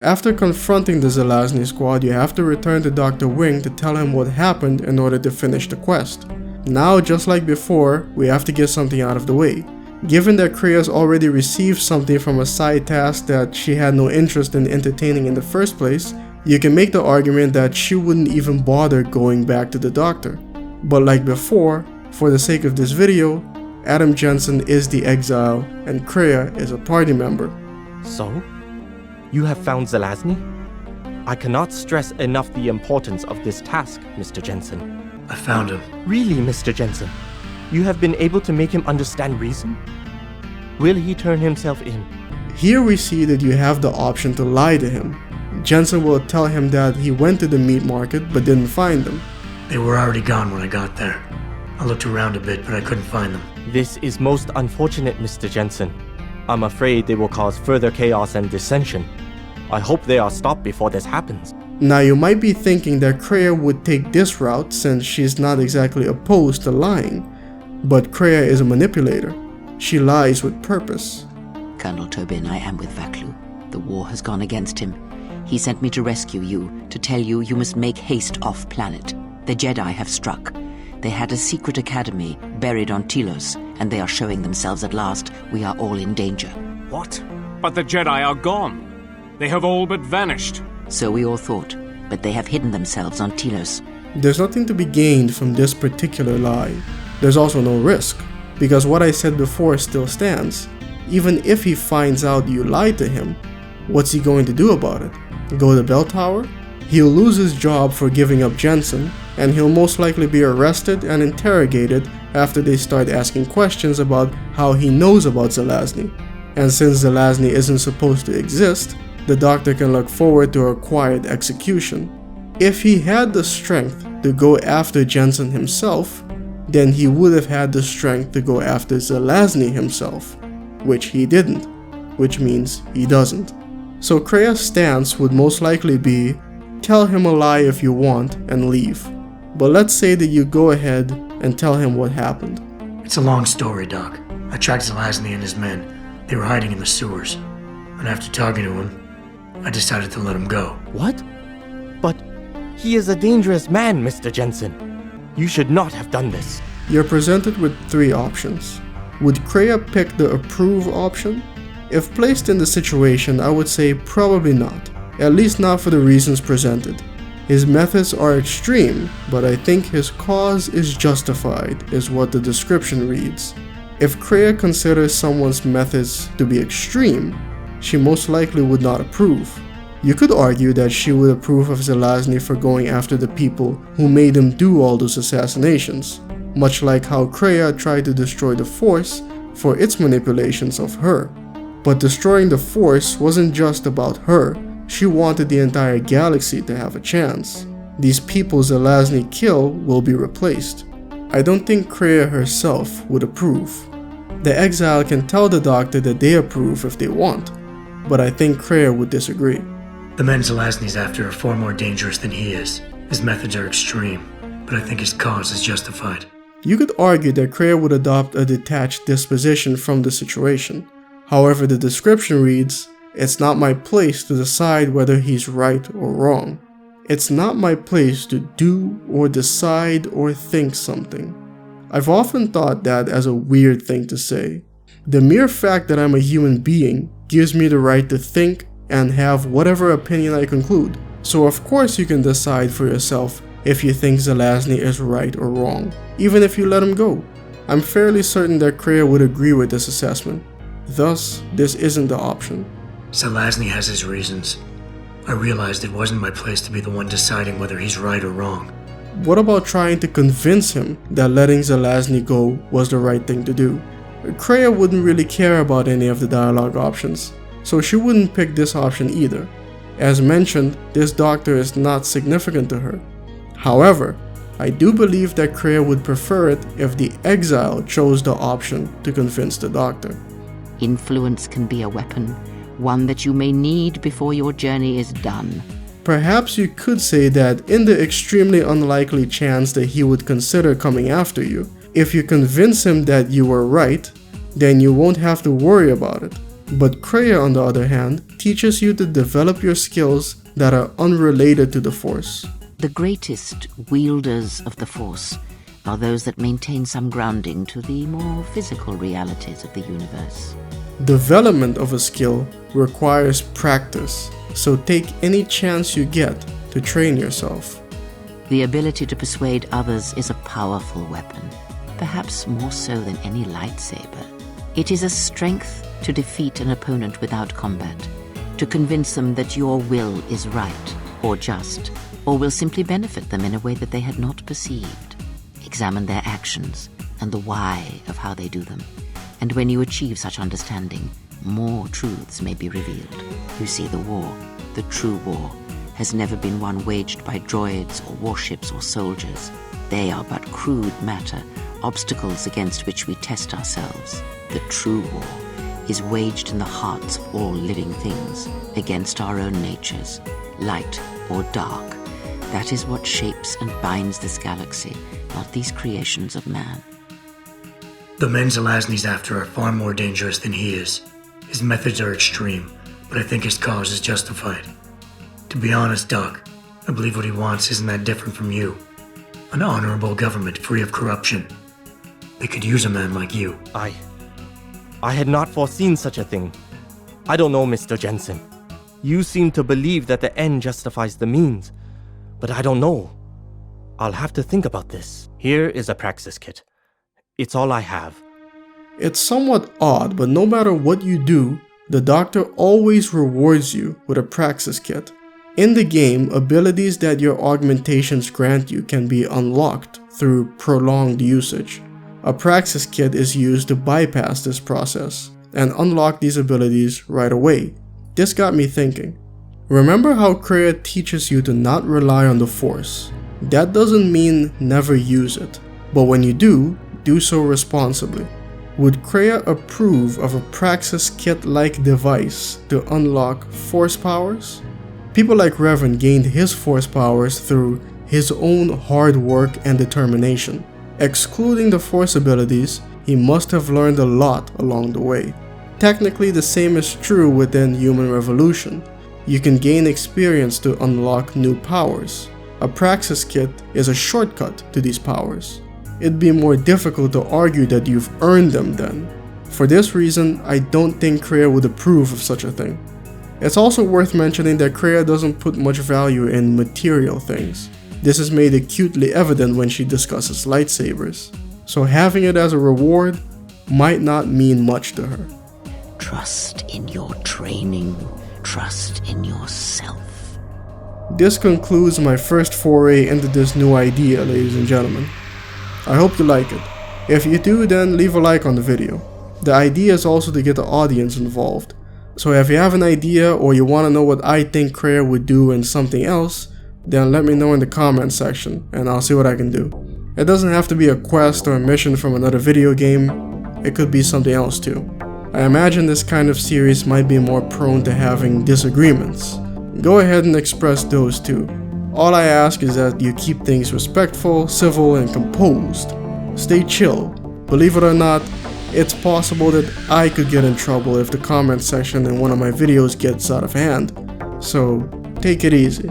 After confronting the Zelazny squad, you have to return to Dr. Wing to tell him what happened in order to finish the quest. Now, just like before, we have to get something out of the way. Given that Kreia's already received something from a side task that she had no interest in entertaining in the first place, you can make the argument that she wouldn't even bother going back to the doctor. But like before, for the sake of this video, Adam Jensen is the exile and Kreia is a party member. So? You have found Zelazny? I cannot stress enough the importance of this task, Mr. Jensen. I found him. Really, Mr. Jensen? You have been able to make him understand reason? Will he turn himself in? Here we see that you have the option to lie to him. Jensen will tell him that he went to the meat market but didn't find them. They were already gone when I got there. I looked around a bit, but I couldn't find them. This is most unfortunate, Mr. Jensen. I'm afraid they will cause further chaos and dissension. I hope they are stopped before this happens. Now you might be thinking that Kreia would take this route since she's not exactly opposed to lying. But Kreia is a manipulator. She lies with purpose. Colonel Tobin, I am with Vaklu. The war has gone against him. He sent me to rescue you, to tell you you must make haste off-planet. The Jedi have struck. They had a secret academy buried on Telos, and they are showing themselves at last. We are all in danger. What? But the Jedi are gone. They have all but vanished. So we all thought, but they have hidden themselves on Telos. There's nothing to be gained from this particular lie. There's also no risk, because what I said before still stands. Even if he finds out you lied to him, what's he going to do about it? Go to the bell tower? He'll lose his job for giving up Jensen, and he'll most likely be arrested and interrogated after they start asking questions about how he knows about Zelazny. And since Zelazny isn't supposed to exist, the doctor can look forward to a quiet execution. If he had the strength to go after Jensen himself, then he would have had the strength to go after Zelazny himself, which he didn't, which means he doesn't. So Kreia's stance would most likely be, tell him a lie if you want and leave. But let's say that you go ahead and tell him what happened. It's a long story, Doc. I tracked Zelazny and his men. They were hiding in the sewers. And after talking to him, I decided to let him go. What? But he is a dangerous man, Mr. Jensen. You should not have done this. You're presented with three options. Would Kreia pick the approve option? If placed in the situation, I would say probably not. At least not for the reasons presented. His methods are extreme, but I think his cause is justified, is what the description reads. If Kreia considers someone's methods to be extreme, she most likely would not approve. You could argue that she would approve of Zelazny for going after the people who made him do all those assassinations, much like how Kreia tried to destroy the Force for its manipulations of her. But destroying the Force wasn't just about her. She wanted the entire galaxy to have a chance. These people Zelazny kill will be replaced. I don't think Kreia herself would approve. The exile can tell the doctor that they approve if they want, but I think Kreia would disagree. The men Zelazny's after are far more dangerous than he is. His methods are extreme, but I think his cause is justified. You could argue that Kreia would adopt a detached disposition from the situation. However, the description reads, "It's not my place to decide whether he's right or wrong. It's not my place to do or decide or think something." I've often thought that as a weird thing to say. The mere fact that I'm a human being gives me the right to think and have whatever opinion I conclude. So of course you can decide for yourself if you think Zelazny is right or wrong, even if you let him go. I'm fairly certain that Kreia would agree with this assessment. Thus, this isn't the option. Zelazny has his reasons. I realized it wasn't my place to be the one deciding whether he's right or wrong. What about trying to convince him that letting Zelazny go was the right thing to do? Kreia wouldn't really care about any of the dialogue options, so she wouldn't pick this option either. As mentioned, this doctor is not significant to her. However, I do believe that Kreia would prefer it if the exile chose the option to convince the doctor. Influence can be a weapon, one that you may need before your journey is done. Perhaps you could say that in the extremely unlikely chance that he would consider coming after you, if you convince him that you were right, then you won't have to worry about it. But Kreia, on the other hand, teaches you to develop your skills that are unrelated to the Force. The greatest wielders of the Force are those that maintain some grounding to the more physical realities of the universe. Development of a skill requires practice, so take any chance you get to train yourself. The ability to persuade others is a powerful weapon, perhaps more so than any lightsaber. It is a strength to defeat an opponent without combat, to convince them that your will is right or just, or will simply benefit them in a way that they had not perceived. Examine their actions and the why of how they do them, and when you achieve such understanding, more truths may be revealed. You see, the war, the true war, has never been one waged by droids or warships or soldiers. They are but crude matter, obstacles against which we test ourselves. The true war is waged in the hearts of all living things, against our own natures, light or dark. That is what shapes and binds this galaxy, not these creations of man. The men Zelazny's after are far more dangerous than he is. His methods are extreme, but I think his cause is justified. To be honest, Doc, I believe what he wants isn't that different from you. An honorable government free of corruption. They could use a man like you. I had not foreseen such a thing. I don't know, Mr. Jensen. You seem to believe that the end justifies the means, but I don't know. I'll have to think about this. Here is a praxis kit. It's all I have. It's somewhat odd, but no matter what you do, the Doctor always rewards you with a praxis kit. In the game, abilities that your augmentations grant you can be unlocked through prolonged usage. A praxis kit is used to bypass this process and unlock these abilities right away. This got me thinking. Remember how Kreia teaches you to not rely on the Force? That doesn't mean never use it, but when you do so responsibly. Would Kreia approve of a praxis kit-like device to unlock Force powers? People like Revan gained his Force powers through his own hard work and determination. Excluding the Force abilities, he must have learned a lot along the way. Technically, the same is true within Human Revolution. You can gain experience to unlock new powers. A praxis kit is a shortcut to these powers. It'd be more difficult to argue that you've earned them then. For this reason, I don't think Kreia would approve of such a thing. It's also worth mentioning that Kreia doesn't put much value in material things. This is made acutely evident when she discusses lightsabers. So having it as a reward might not mean much to her. Trust in your training, trust in yourself. This concludes my first foray into this new idea, ladies and gentlemen. I hope you like it. If you do, then leave a like on the video. The idea is also to get the audience involved. So if you have an idea or you want to know what I think Kreia would do in something else, then let me know in the comment section and I'll see what I can do. It doesn't have to be a quest or a mission from another video game. It could be something else too. I imagine this kind of series might be more prone to having disagreements. Go ahead and express those too. All I ask is that you keep things respectful, civil, and composed. Stay chill. Believe it or not, it's possible that I could get in trouble if the comment section in one of my videos gets out of hand. So take it easy.